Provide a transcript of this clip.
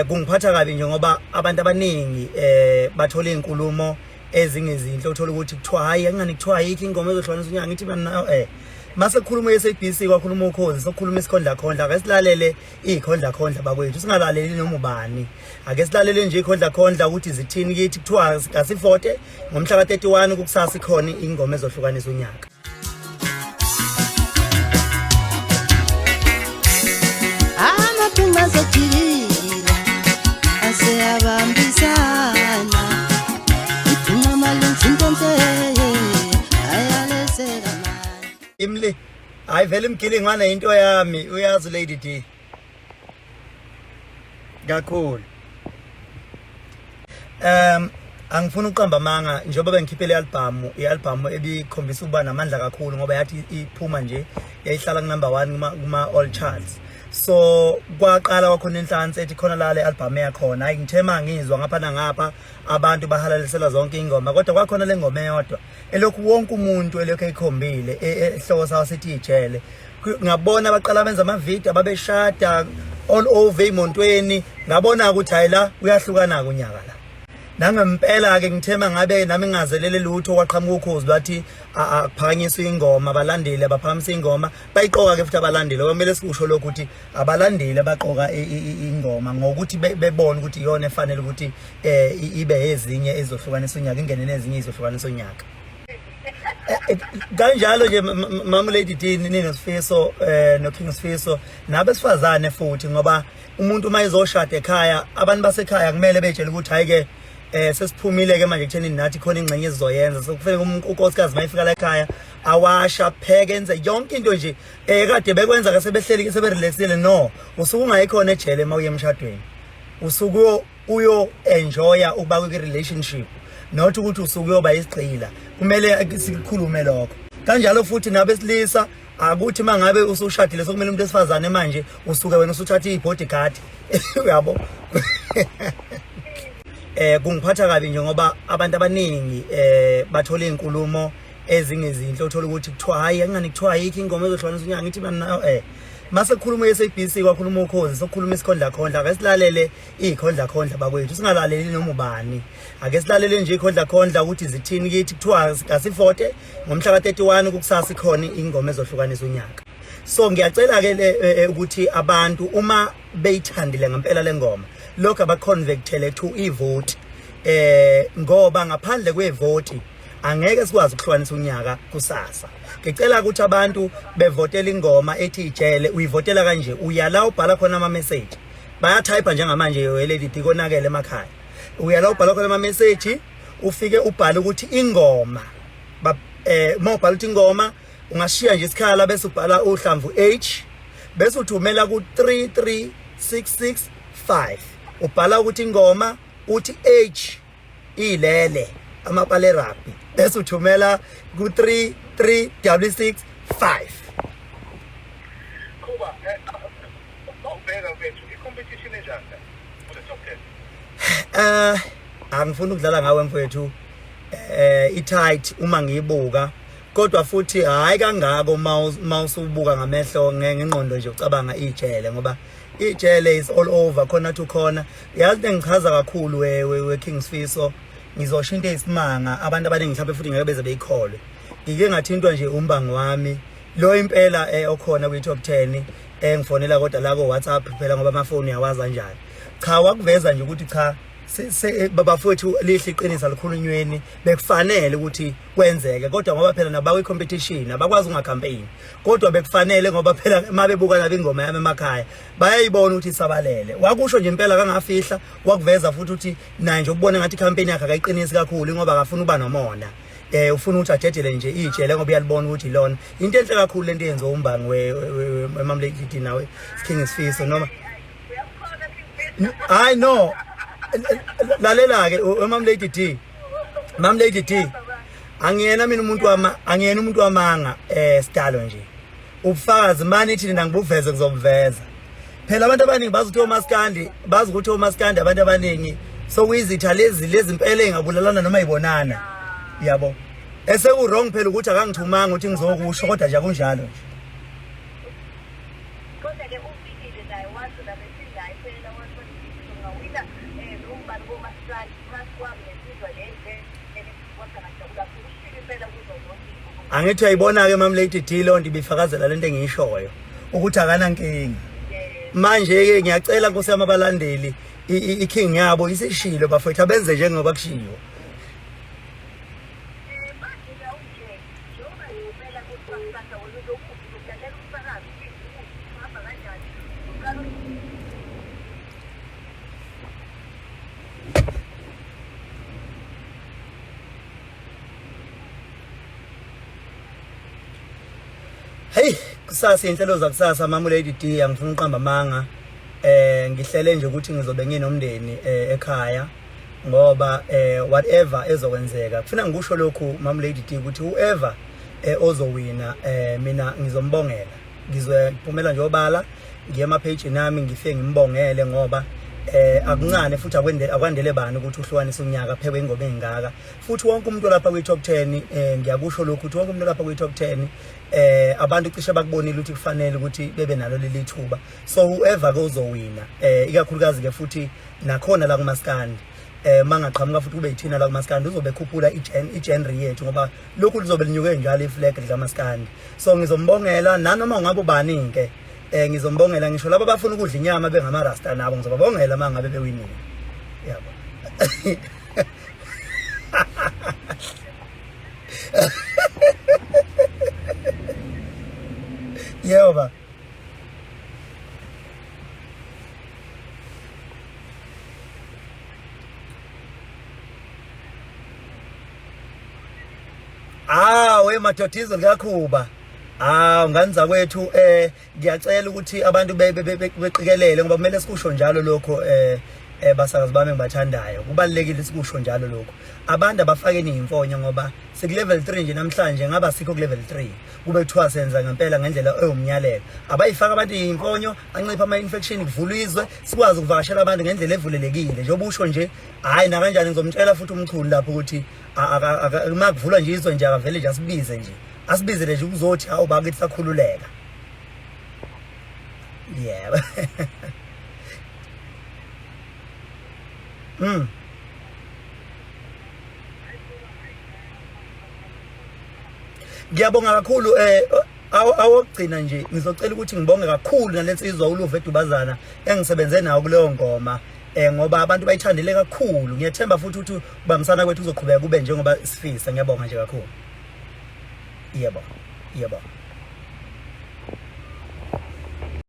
kungiphatha kabi nje ngoba abantu abaningi bathola inkulumo ezingezinhle uthola ukuthi kuthiwa hayi angani kuthiwa yiki ingoma ezohlukanisa unyaka ngithi mina mase kukhuluma iSABC kwakhuluma ukhozi sokukhuluma isikhondla khondla ake silalele ikhondla khondla bakwethu singalaleli noma ubani ake silalele nje ikhondla khondla ukuthi zithini kithi kuthiwa asifote ngomhla ka31 kukusasa ikhona ingoma ezohlukanisa unyaka. Amapungazojila aseyabambisana idunga malenzintonse ayaleseka manje Imli hayi vele imgili ngwana into yami uyazi Lady D kakhulu angifuna uqamba amanga njengoba bengikhiphe i-album ebikhombisa ukuba namandla kakhulu ngoba yathi iphuma nje yayihlala ku-number 1 kuma all charts. So kwaqala wakhona inhlansi ethi khona la le album yakhona hayi ngithema ngizwa ngapha nangapha abantu bahalalisela zonke ingoma kodwa kwakhona le ngoma eyodwa elokhu wonke umuntu elokhu ekhombile ehloko sawo sithi ijele ngabona baqala benza ama video babeshada all over eMontweni ngabona ukuthi hayi la uyahlukana kunyaka la nangempela ke ngithema ngabe nami ngingazelele lutho kwaqhamuka ukhozi lwathi akuphakanyiswa ingoma abalandeli abaphakamisa ingoma bayiqoka ke futhi abalandeli okumele sikusho lokho ukuthi abalandeli baqoka ingoma ngokuthi bebona ukuthi iyona efanele ukuthi ibe ezinye ezohlukanisa unyaka ingene nezinye izohlukanisa unyaka. Kanjalo nje Mama Lady D niNosifiso no King Sifiso nabesifazane futhi ngoba umuntu mayizoshada ekhaya abantu basekhaya kumele betshele ukuthi hayi ke sesiphumile ke manje kutheni nathi khona ingcenye ezizoyenza sokufanele unkosikazi mayifika la ekhaya awasha pheke enze yonke into nje kade bekwenza ke sebehleli ke seberelaxile no usuku ungayikhona ejele mawuye emshadweni usuku uyo enjoya ukuba kwi relationship not ukuthi usuku uyoba isigcila kumele sikhulume lokho kanjalo futhi nabesilisa akuthi mangabe usushadile sokumele umuntu esifazane manje usuke wena usuthatha ibodyguard uyabo kungiphatha kabi nje ngoba abantu abaningi bathola inkulumo ezingezinhle uthola ukuthi kuthiwa hayi angani kuthiwa yiki ingoma ezohlukanisa unyaka ngithi mina mase kukhuluma iSABC kwakhuluma ukhozi sokukhuluma isikhondla khondla ake silalele ikhondla khondla bakwethu singalaleli noma ubani ake silalele nje ikhondla khondla ukuthi zithini kithi kuthiwa asifote ngomhla ka31 kukusasa ikhona ingoma ezohlukanisa unyaka. So ngiyacela ke ukuthi abantu uma beyithandile ngempela lengoma lokho abaconvectele to ivote ngoba ngaphandle kwevote angeke sikwazi ukuhlukanisa unyaka kusasa. Ngicela ukuthi abantu bevotela ingoma ethi ijele uyivotela kanje uyala ubhala khona ama message bayatype njengamanje Lady D konakele emakhaya uyala ubhala khona ama message ufike ubhala ukuthi ingoma mawubhala ukuthi ingoma ungashiya nje isikhala bese ubhala uhlamvu H bese uthumela ku 33665 ubhala ukuthi ingoma uthi H ilele amapale rugby bese uthumela ku 33665 kuba ubheka kwethu i-competition enjani top 10 angifuni ukudlala ngawe mfowethu i-tight uma ngiyibuka kodwa futhi hayi kangako mawusubuka ngamehlo ngengqondo nje ucabanga ijele ngoba ijele is all over khona to khona yazi engichaza kakhulu we King Sifiso ngizoshintsha isimanga abantu abaningi mhlawumbe futhi ngeke beze beyikholwe ngike ngathintwa nje umbangi wami lo impela okhona kwi top 10 engifonela kodwa la ko WhatsApp phela ngoba amafoni yawazi kanjani cha wakuveza nje ukuthi cha babafowethu lihle iqinisa likhulunyweni bekufanele ukuthi kwenzeke kodwa ngoba phela nabakwi competition abakwazi ungacampaign kodwa bekufanele ngoba phela mabebuka nabe ingoma yami emakhaya bayayibona ukuthi isabalele wakusho nje impela kangafihla wakuveza futhi ukuthi naye nje ukubona ngathi campaign yakhe akayiqinisi kakhulu ngoba akafuna uba nomona ufuna ukuthi ajedele nje ijele ngoba uyalibona ukuthi lona into enhle kakhulu lento yenze umbangi Mama Lady D nawe King Sifiso noma I know lalela ke Mama Lady D angiyena mina umuntu wamanga stalo nje ubufakazi manje ithi nina ngibuveze ngizobuveza phela abantu abaningi bazi ukuthi uMaskandi abantu abaningi so kuyizitha lezi impela engabulalana noma ibonana yabo eseku wrong phela ukuthi akangithumanga ukuthi ngizokusho kodwa nje akunjalo nje kodwa ke ufikile naye wathi la besingayi phela mina nombani bomasipala masikwami nesizwa leze wasangajabula kusifike impela kuzo zonke angithi uyayibona ke Mama Lady D lonto ibifakazela lento engiyishoyo ukuthi akanankinga manje ke ngiyacela Nkosi yami abalandeli iking yabo isishilo bafethu abenze njengoba kushiwo Hey kusasa inhlelo zakusasa Mama Lady D angifuna uqamba amanga ngihlele nje ukuthi ngizobe nginomndeni ekhaya ngoba whatever ezokwenzeka kufuna ngikusho lokhu Mama Lady D ukuthi whoever ozowina mina ngizombongela ngizophumela nje obala ngiye ema page nami ngifike ngimbongele ngoba akuncane futhi akwandele bani ukuthi uhlukanise unyaka phekwe ingoma engaka futhi wonke umuntu lapha kwi top 10 ngiyakusho lokhu ukuthi wonke umuntu lapha kwi top 10 abantu cishe bakubonile ukuthi kufanele ukuthi bebe nalo leli thuba so whoever uzowina ikakhulukazi ke futhi nakhona la kumaskandi mangaqhamuka futhi kube yithina la kumaskandi uzobe khuphula igenre yethu ngoba lokhu lizobe linyuke njalo iflag likaMaskandi so ngizombongela nanoma ngabe bani ke ngizombongela ngisho laba abafuna ukudla inyama bengama rasta nabo ngizobabongela mangabe bewinile yabo yeba we madotizo likakhuba nganza kwethu ngiyacela ukuthi abantu beqikelele ngoba kumele sikusho njalo lokho basakazi bami ngibathandayo kubalekile sikusho njalo lokho abantu abafake imfonyo ngoba siku level 3 nje namhlanje ngaba sikho ku level 3 kube kuthiwa senza ngempela ngendlela eyomnyalelo abayifaka abantu imfonyo ancipha ama infection kuvulizwe sikwazi ukuvakashela abantu ngendlela evulelekile nje obusho nje hayi na kanjani ngizomtshela futhi umchuli lapho ukuthi makuvulwa nje izwe nje akavele nje asibize nje asibizele nje uzothi hawu bakithi sakhululeka yeah ngiyabonga kakhulu awogcina nje ngizocela ukuthi ngibonge kakhulu nalensizwa uLuva Edubazana engisebenze nawo kuleyo ngoma ngoba abantu bayithandile kakhulu ngiyethemba futhi ukuthi ubambisana kwethu uzoqhubeka kube njengoba sifisa ngiyabonga nje kakhulu yebo